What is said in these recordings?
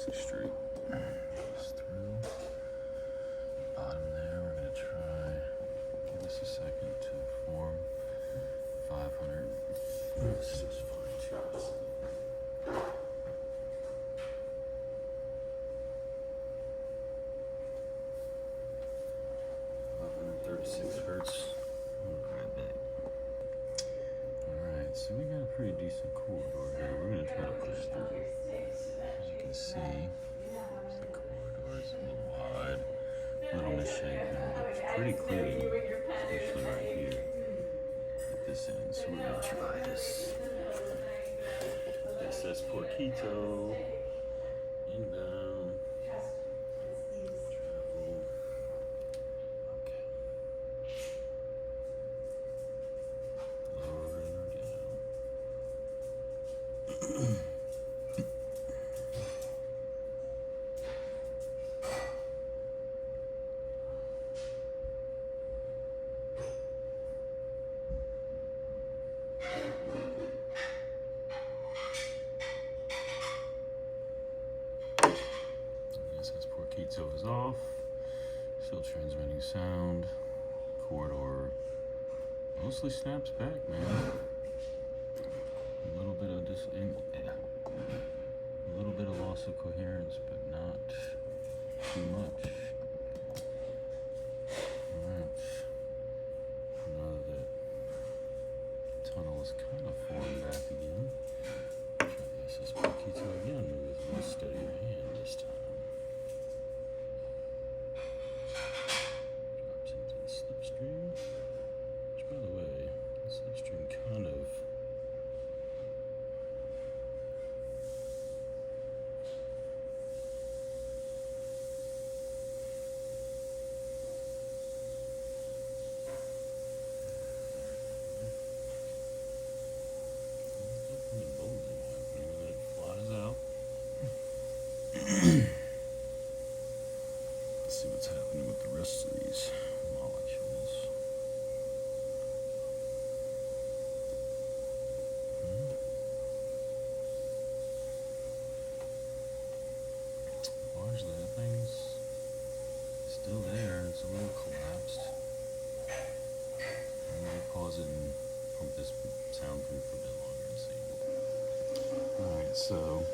mostly straight. Just through. Bottom there, we're gonna try, give this a second to form 500. This is fine too. 536 hertz. Right back. Alright, so we got a pretty decent corridor here. We're gonna try to push through. As you can see, the corridor is a little wide, a little misshapen, but it's pretty clean, especially right here at this end. So we're gonna try this. This says porquito, inbound, travel. Okay. Lowering her down. Porquito is off, still transmitting sound. Corridor mostly snaps back, man. A little bit of a little bit of loss of coherence, but not too much. Alright. Now that tunnel is kind of formed back again. Try this Porquito again with a little steadier hand this time. Slipstream, which by the way, the slipstream kind of definitely bulging happening, that it flies out. Let's see what's happening with the rest of these molecules. Largely, that thing's still there. It's a little collapsed. I'm going to pause it and pump this sound through for a bit longer and see. Alright, so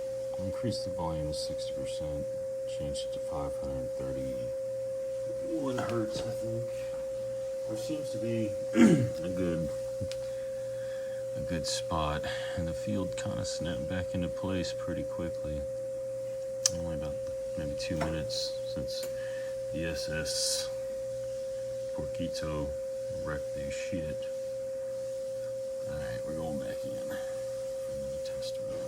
increase the volume to 60%, change it to 531 hertz, I think. There seems to be a good spot, and the field kind of snapped back into place pretty quickly. Only about maybe 2 minutes since the SS Porquito wrecked the shit. Alright, we're going back in for another test run.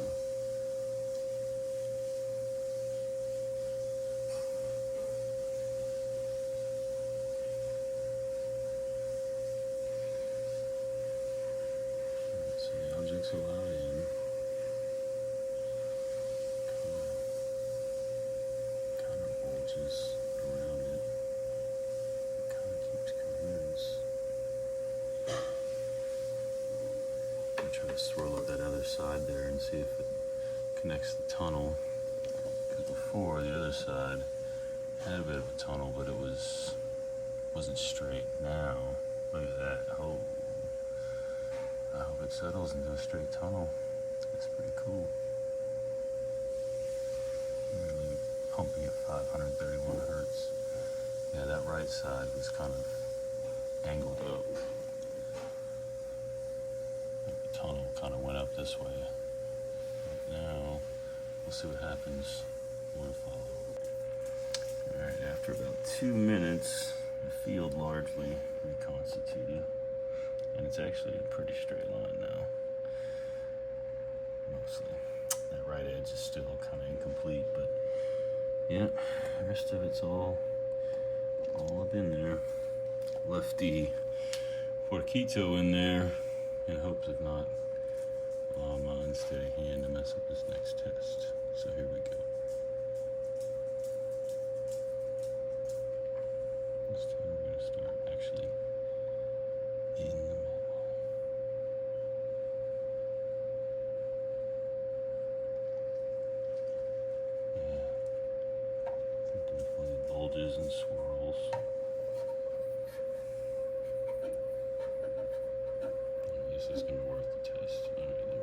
So the object's allowed in. Kind of bulges around it. Kind of keeps coherence. I'm try to swirl up that other side there and see if it connects the tunnel. Because before the other side had a bit of a tunnel, but it wasn't straight. Now, look at that. Oh. I hope it settles into a straight tunnel. It's pretty cool. Really pumping at 531 hertz. Yeah, that right side was kind of angled up. Like the tunnel kind of went up this way. But now, we'll see what happens when we follow. Alright, after about 2 minutes, the field largely reconstituted. And it's actually a pretty straight line now. Mostly. That right edge is still kind of incomplete, but yeah, the rest of it's all up in there. Left the Porquito in there in hopes of not allowing my unsteady hand to mess up this next test. So here we go. This time we're going to start actually in the middle. Yeah, this is going to be worth the test. All right, there we go.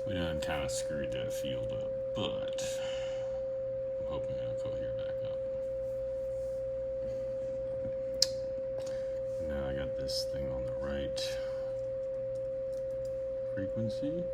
We done kind of screwed that field up, but I'm hoping it'll cohere back up. Now I got this thing on the right frequency.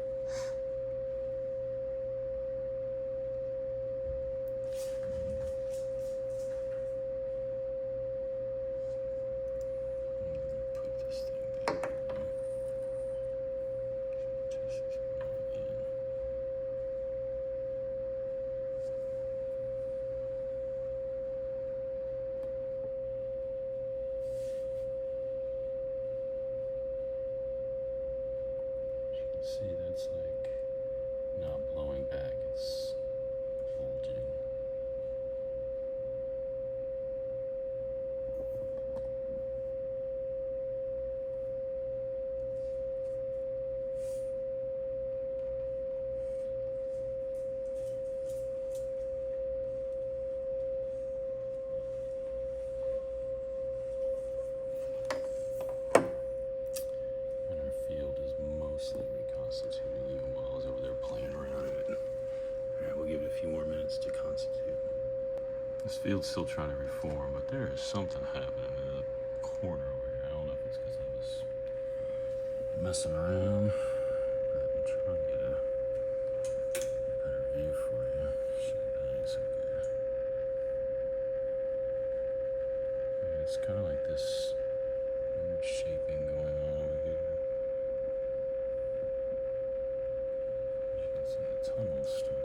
See, that's like not blowing back, it's bulging. And our field is mostly reconstituting even while I was over there playing around in it. Alright, we'll give it a few more minutes to constitute. This field's still trying to reform, but there is something happening in the corner over here. I don't know if it's because I was messing around, but I'm trying to get a better view for you. Shit, that ain't so good. And it's kind of like this weird shaping going on over here. The tunnel stuff.